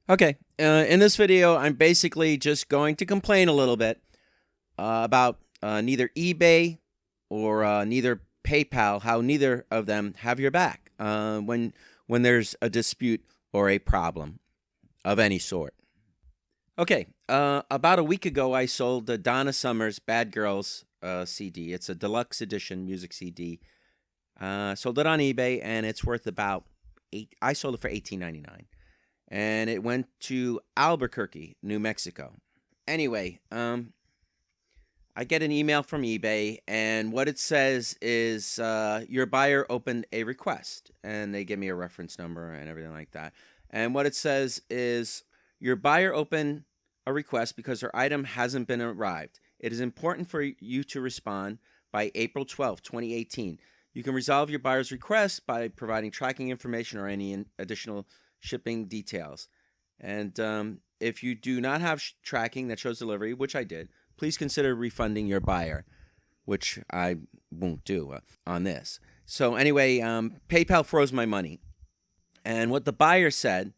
Okay, in this video, I'm basically just going to complain a little bit about neither eBay or neither PayPal, how neither of them have your back when there's a dispute or a problem of any sort. Okay, about a week ago, I sold the Donna Summers Bad Girls CD. It's a deluxe edition music CD. Sold it on eBay, and it's worth about I sold it for $18.99. And it went to Albuquerque, New Mexico. Anyway, I get an email from eBay, and what it says is your buyer opened a request, and they give me a reference number and everything like that. And what it says is your buyer opened a request because her item hasn't been arrived. It is important for you to respond by April 12, 2018. You can resolve your buyer's request by providing tracking information or any additional shipping details. And if you do not have tracking that shows delivery, which I did, please consider refunding your buyer, which I won't do on this. So anyway, PayPal froze my money. And what the buyer said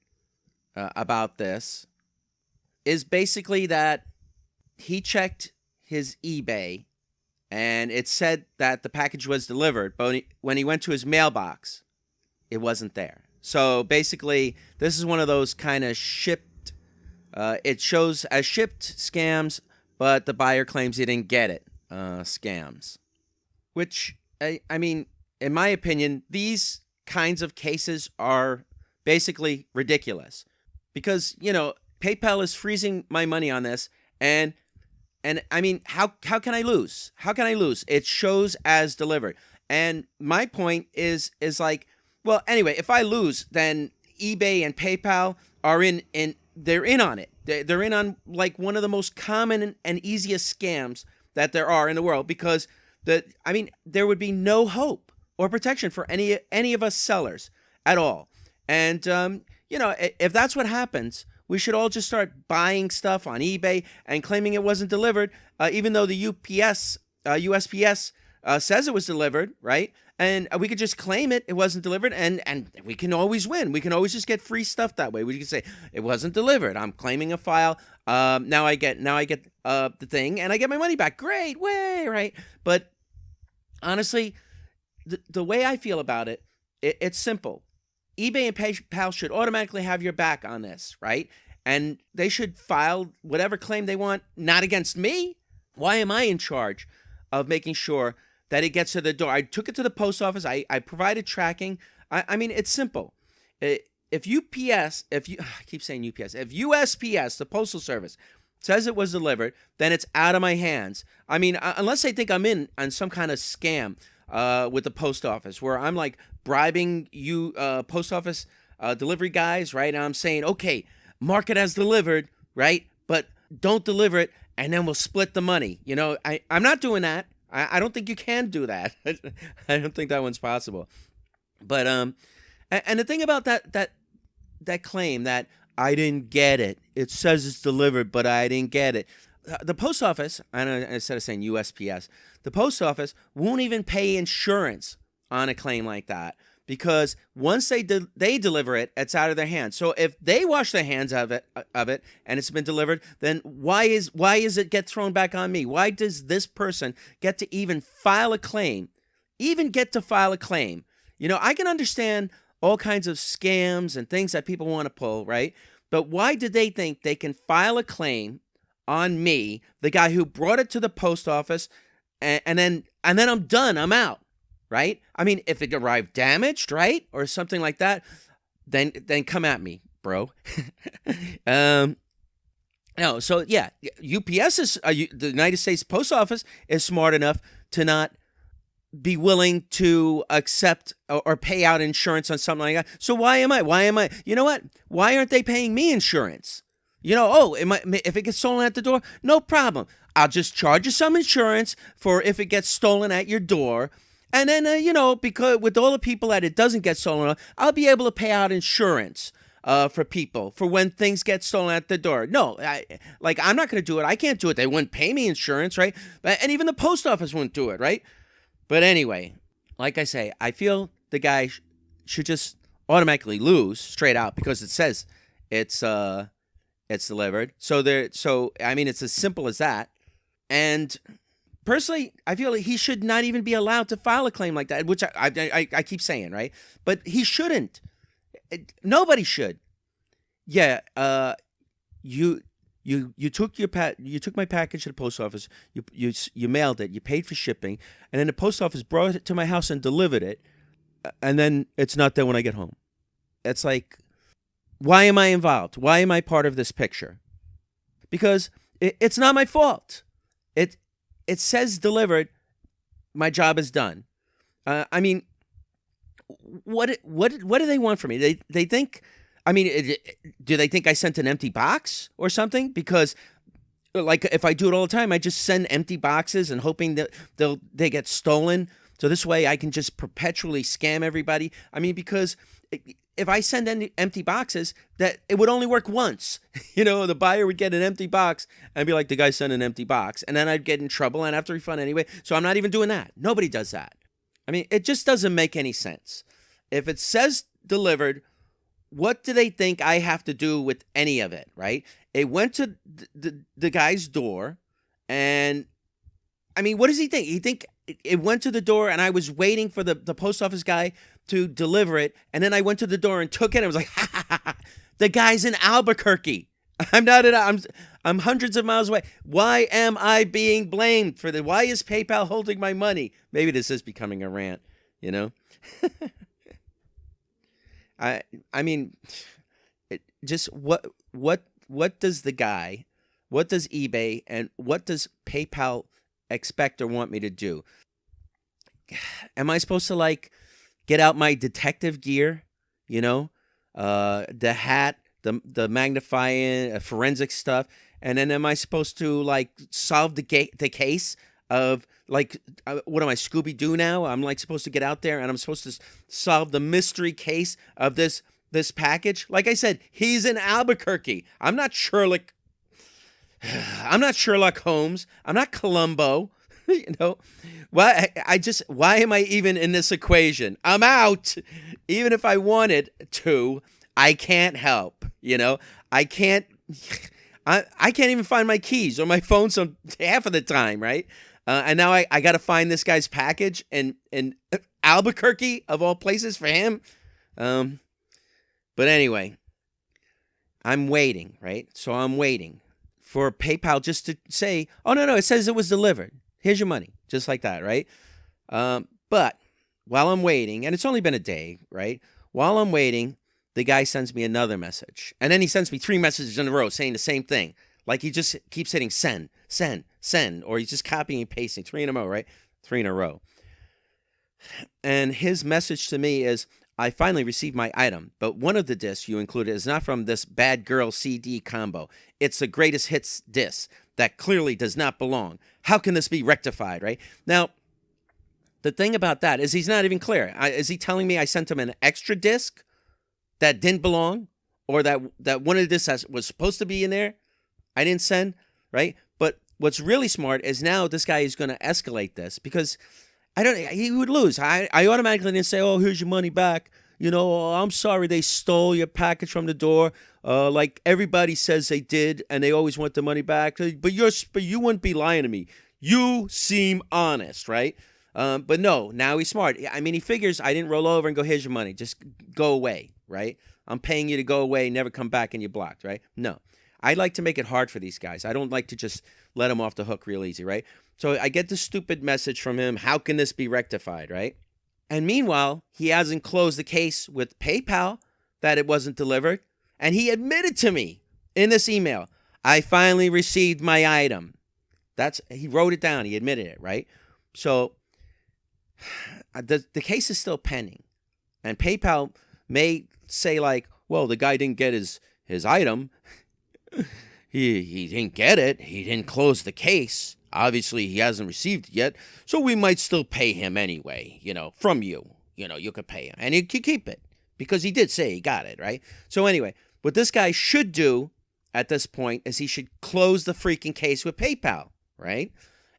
about this is basically that he checked his eBay and it said that the package was delivered, but when he went to his mailbox, it wasn't there. So basically, this is one of those kind of shipped, it shows as shipped scams, but the buyer claims he didn't get it scams. Which, I mean, in my opinion, these kinds of cases are basically ridiculous. Because, you know, PayPal is freezing my money on this, and I mean, how can I lose? How can I lose? It shows as delivered. And my point is like, well, anyway, if I lose, then eBay and PayPal are they're in on it. They're in on like one of the most common and easiest scams that there are in the world, because there would be no hope or protection for any of us sellers at all. And you know, if that's what happens, we should all just start buying stuff on eBay and claiming it wasn't delivered, even though the USPS says it was delivered, right? And we could just claim it wasn't delivered, and we can always win. We can always just get free stuff that way. We can say it wasn't delivered. I'm claiming a file. Now I get the thing, and I get my money back. Great way, right? But honestly, the way I feel about it, it's simple. eBay and PayPal should automatically have your back on this, right? And they should file whatever claim they want, not against me. Why am I in charge of making sure that it gets to the door? I took it to the post office. I provided tracking. I mean, it's simple. If I keep saying UPS, if USPS, the Postal Service, says it was delivered, then it's out of my hands. I mean, unless they think I'm in on some kind of scam with the post office, where I'm like bribing you post office delivery guys, right? And I'm saying, okay, mark it as delivered, right? But don't deliver it, and then we'll split the money. You know, I'm not doing that. I don't think you can do that. I don't think that one's possible. But and the thing about that claim that I didn't get it, it says it's delivered, but I didn't get it. The post office, instead of saying USPS, the post office won't even pay insurance on a claim like that, because once they deliver it, it's out of their hands. So if they wash their hands of it and it's been delivered, then why is it get thrown back on me? Why does this person get to even file a claim? Even get to file a claim? You know, I can understand all kinds of scams and things that people want to pull, right? But why did they think they can file a claim on me, the guy who brought it to the post office, and then I'm done, I'm out, right? I mean, if it arrived damaged, right, or something like that, then come at me, bro. No, so yeah, UPS is the United States Post Office is smart enough to not be willing to accept or pay out insurance on something like that. So why am I? You know what? Why aren't they paying me insurance? You know, if it gets stolen at the door, no problem. I'll just charge you some insurance for if it gets stolen at your door. And then, you know, because with all the people that it doesn't get stolen, I'll be able to pay out insurance for people for when things get stolen at the door. No, I'm not going to do it. I can't do it. They wouldn't pay me insurance, right? And even the post office wouldn't do it, right? But anyway, like I say, I feel the guy should just automatically lose straight out, because it says it's delivered. So I mean, it's as simple as that. And personally, I feel like he should not even be allowed to file a claim like that, which I keep saying, right? But he shouldn't. Nobody should. Yeah, you took you took my package to the post office. You mailed it. You paid for shipping, and then the post office brought it to my house and delivered it. And then it's not there when I get home. It's like, why am I involved? Why am I part of this picture? Because it's not my fault. It says delivered. My job is done. I mean, what do they want from me? They think, I mean, do they think I sent an empty box or something? Because, like, if I do it all the time, I just send empty boxes and hoping that they get stolen. So this way I can just perpetually scam everybody. I mean, because if I send empty boxes, that it would only work once. You know, the buyer would get an empty box and be like, the guy sent an empty box. And then I'd get in trouble and I'd have to refund anyway. So I'm not even doing that. Nobody does that. I mean, it just doesn't make any sense. If it says delivered, what do they think I have to do with any of it, right? It went to the guy's door, and I mean, what does he think? He think it went to the door, and I was waiting for the post office guy to deliver it, and then I went to the door and took it, and I was like, ha, ha, ha, ha. The guy's in Albuquerque. I'm hundreds of miles away. Why am I being blamed for that? Why is PayPal holding my money? Maybe this is becoming a rant, you know? I mean, just what does what does eBay and what does PayPal expect or want me to do? Am I supposed to, like, get out my detective gear, you know, the hat, the magnifying, forensic stuff, and then am I supposed to, like, solve the case of, like, what am I, Scooby-Doo now? I'm, like, supposed to get out there and I'm supposed to solve the mystery case of this package. Like I said, he's in Albuquerque. I'm not Sherlock Holmes. I'm not Columbo. You know, why am I even in this equation? I'm out. Even if I wanted to, I can't help. You know, I can't even find my keys or my phone some half of the time, right? And now I got to find this guy's package in Albuquerque, of all places, for him. But anyway, I'm waiting, right? So I'm waiting for PayPal just to say, oh, no, it says it was delivered. Here's your money, just like that, right? But while I'm waiting, and it's only been a day, right? While I'm waiting, the guy sends me another message. And then he sends me 3 messages in a row saying the same thing. Like he just keeps hitting send, send, send, or he's just copying and pasting 3 in a row, right? 3 in a row. And his message to me is, I finally received my item, but one of the discs you included is not from this Bad Girl CD combo. It's the greatest hits disc that clearly does not belong. How can this be rectified, right? Now, the thing about that is he's not even clear. Is he telling me I sent him an extra disc that didn't belong, or that one of the discs was supposed to be in there I didn't send, right? But what's really smart is now this guy is going to escalate this, because he would lose. I automatically didn't say, oh, here's your money back. You know, oh, I'm sorry they stole your package from the door. Like everybody says they did, and they always want the money back. But you wouldn't be lying to me. You seem honest, right? But no, now he's smart. I mean, he figures I didn't roll over and go, here's your money. Just go away, right? I'm paying you to go away, never come back, and you're blocked, right? No. I like to make it hard for these guys. I don't like to just let them off the hook real easy, right? So I get this stupid message from him. How can this be rectified, right? And meanwhile, he hasn't closed the case with PayPal that it wasn't delivered. And he admitted to me in this email, I finally received my item. He wrote it down. He admitted it, right? So the case is still pending. And PayPal may say, like, well, the guy didn't get his item. He didn't get it. He didn't close the case. Obviously, he hasn't received it yet. So we might still pay him anyway, you know, from you. You know, you could pay him. And he could keep it because he did say he got it, right? So anyway, what this guy should do at this point is he should close the freaking case with PayPal, right?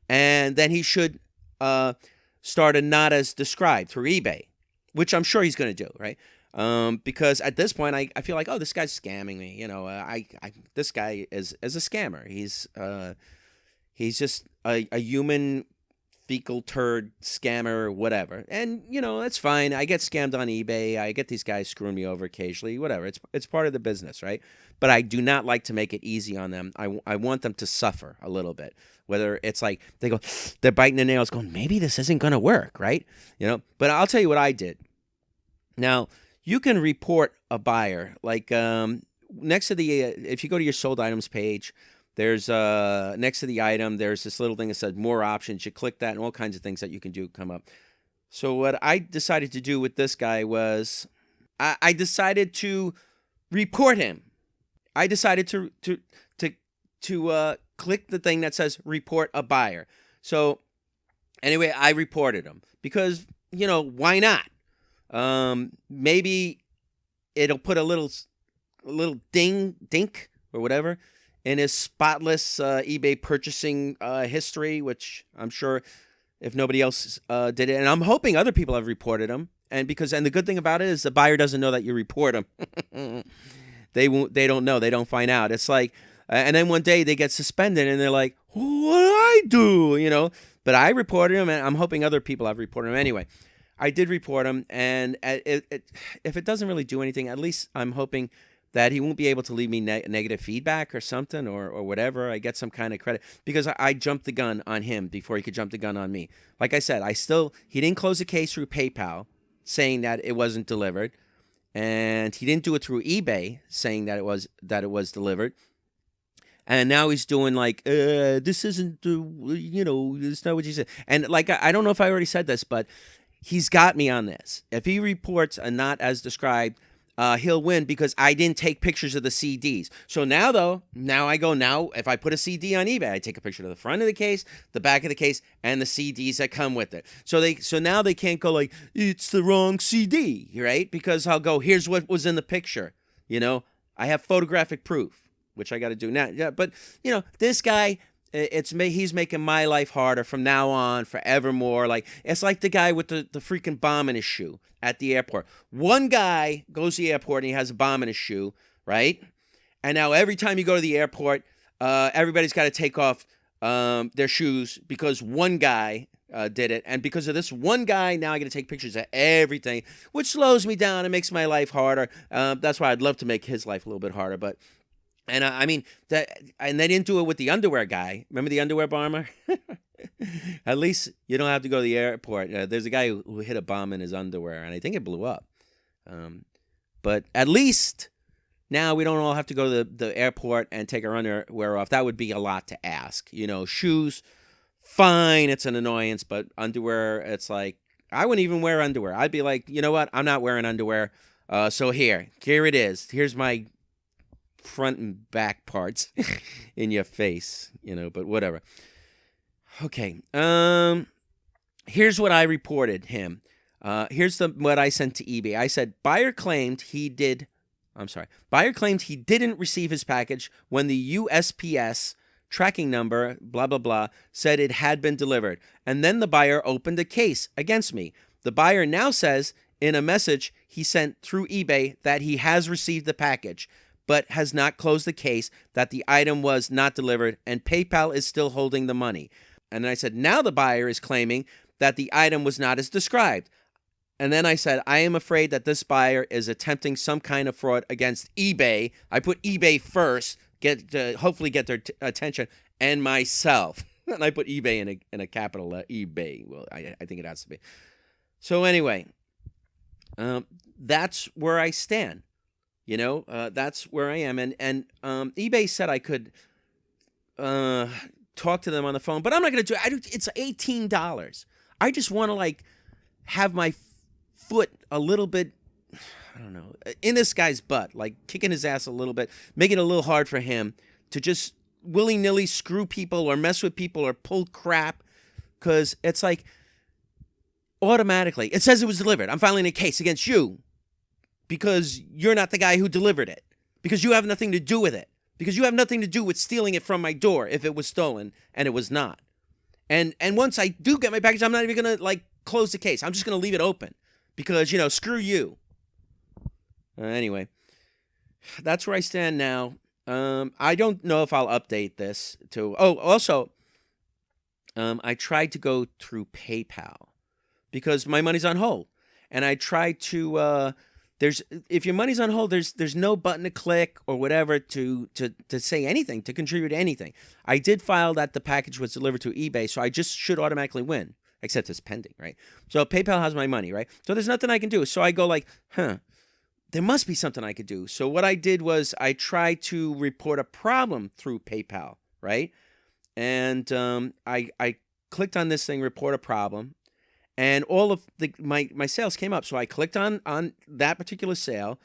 And then he should start a not as described through eBay, which I'm sure he's going to do, right? Because at this point I feel like, oh, this guy's scamming me. You know, this guy is a scammer. He's just a human fecal turd scammer, whatever. And you know, that's fine. I get scammed on eBay. I get these guys screwing me over occasionally. Whatever. It's part of the business, right? But I do not like to make it easy on them. I want them to suffer a little bit. Whether it's like they're biting their nails, going, maybe this isn't gonna work, right? You know. But I'll tell you what I did. Now, you can report a buyer, like next to the if you go to your sold items page, there's next to the item, there's this little thing that says more options. You click that and all kinds of things that you can do come up. So what I decided to do with this guy was I decided to report him. I decided to click the thing that says report a buyer. So anyway, I reported him because, you know, why not? Maybe it'll put a little dink or whatever in his spotless eBay purchasing history, which I'm sure if nobody else did it, and I'm hoping other people have reported him. And the good thing about it is the buyer doesn't know that you report him. They don't know. They don't find out. It's like, and then one day they get suspended and they're like, what did I do? You know, but I reported him, and I'm hoping other people have reported him anyway. I did report him, and if it doesn't really do anything, at least I'm hoping that he won't be able to leave me negative feedback or something or whatever. I get some kind of credit because I jumped the gun on him before he could jump the gun on me. Like I said, he didn't close the case through PayPal saying that it wasn't delivered, and he didn't do it through eBay saying that it was delivered. And now he's doing like, this isn't, you know, it's not what you said. And like, I don't know if I already said this, but he's got me on this. If he reports a not as described, he'll win because I didn't take pictures of the CDs. So now, though, if I put a CD on eBay, I take a picture of the front of the case, the back of the case, and the CDs that come with it. So now they can't go like, it's the wrong CD, right? Because I'll go, here's what was in the picture. You know, I have photographic proof, which I got to do now. Yeah, but, you know, this guy, he's making my life harder from now on, forevermore. Like, it's like the guy with the freaking bomb in his shoe at the airport. One guy goes to the airport and he has a bomb in his shoe, right? And now every time you go to the airport, everybody's got to take off their shoes because one guy did it. And because of this one guy, now I got to take pictures of everything, which slows me down and makes my life harder. That's why I'd love to make his life a little bit harder, but... And I mean, and they didn't do it with the underwear guy. Remember the underwear bomber? At least you don't have to go to the airport. There's a guy who hit a bomb in his underwear, and I think it blew up. But at least now we don't all have to go to the airport and take our underwear off. That would be a lot to ask. You know, shoes, fine, it's an annoyance. But underwear, it's like, I wouldn't even wear underwear. I'd be like, you know what? I'm not wearing underwear. So here it is. Here's my front and back parts in your face, you know, but whatever. Okay. Here's what I reported him. Here's what I sent to eBay. I said, buyer claimed he didn't receive his package when the USPS tracking number, blah, blah, blah, said it had been delivered. And then the buyer opened a case against me. The buyer now says in a message he sent through eBay that he has received the package, but has not closed the case, that the item was not delivered, and PayPal is still holding the money. And then I said, now the buyer is claiming that the item was not as described. And then I said, I am afraid that this buyer is attempting some kind of fraud against eBay. I put eBay first, hopefully get their attention, and myself. And I put eBay in a capital eBay. Well, I think it has to be. So anyway, that's where I stand. You know, that's where I am. And eBay said I could talk to them on the phone, but I'm not going to do it. It's $18. I just want to, like, have my foot a little bit, I don't know, in this guy's butt, like kicking his ass a little bit, make it a little hard for him to just willy-nilly screw people or mess with people or pull crap, because it's like automatically, it says it was delivered. I'm filing a case against you, because you're not the guy who delivered it, because you have nothing to do with it, because you have nothing to do with stealing it from my door if it was stolen, and it was not. And once I do get my package, I'm not even going to, like, close the case. I'm just going to leave it open because, you know, screw you. Anyway, that's where I stand now. I don't know if I'll update this to. Oh, also, I tried to go through PayPal because my money's on hold, and I tried to. If your money's on hold, there's no button to click or whatever to say anything, to contribute anything. I did file that the package was delivered to eBay, so I just should automatically win, except it's pending, right? So PayPal has my money, right? So there's nothing I can do. So I go like, there must be something I could do. So what I did was I tried to report a problem through PayPal, right? And I clicked on this thing, report a problem. And all of my sales came up. So I clicked on that particular sale.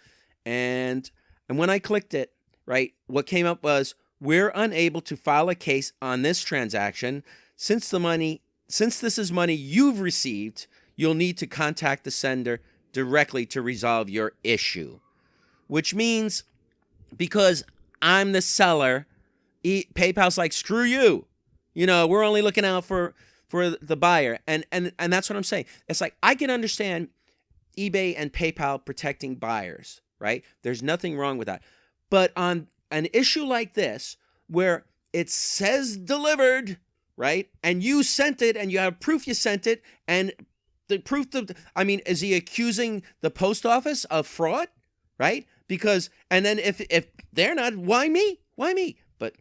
And when I clicked it, right, what came up was, we're unable to file a case on this transaction. Since this is money you've received, you'll need to contact the sender directly to resolve your issue. Which means, because I'm the seller, PayPal's like, screw you. You know, we're only looking out for the buyer. And that's what I'm saying. It's like, I can understand eBay and PayPal protecting buyers, right? There's nothing wrong with that. But on an issue like this, where it says delivered, right? And you sent it, and you have proof you sent it, and the proof is he accusing the post office of fraud, right? Because, and then if they're not, why me? Why me? But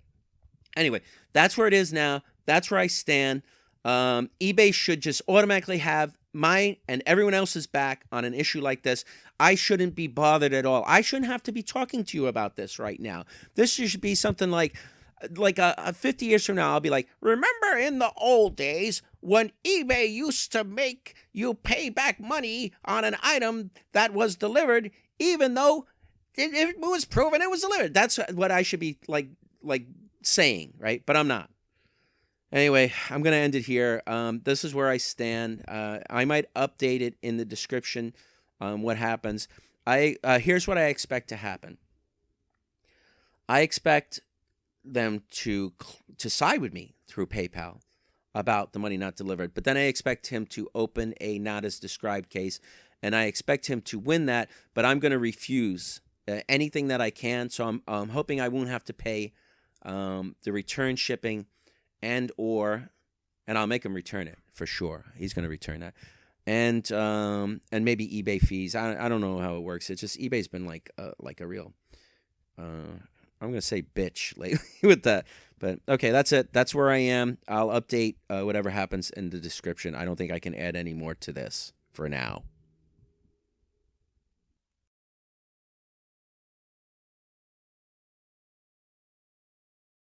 anyway, that's where it is now. That's where I stand. eBay should just automatically have mine and everyone else's back on an issue like this. I shouldn't be bothered at all. I shouldn't have to be talking to you about this right now. This should be something like 50 years from now, I'll be like, remember in the old days when eBay used to make you pay back money on an item that was delivered, even though it was proven it was delivered. That's what I should be like saying, right? But I'm not. Anyway, I'm going to end it here. This is where I stand. I might update it in the description what happens. Here's what I expect to happen. I expect them to side with me through PayPal about the money not delivered. But then I expect him to open a not as described case, and I expect him to win that, but I'm going to refuse anything that I can. So I'm hoping I won't have to pay the return shipping and I'll make him return it for sure. He's going to return that. And maybe eBay fees. I don't know how it works. It's just eBay's been like a real I'm going to say bitch lately with that. But okay, that's it. That's where I am. I'll update whatever happens in the description. I don't think I can add any more to this for now.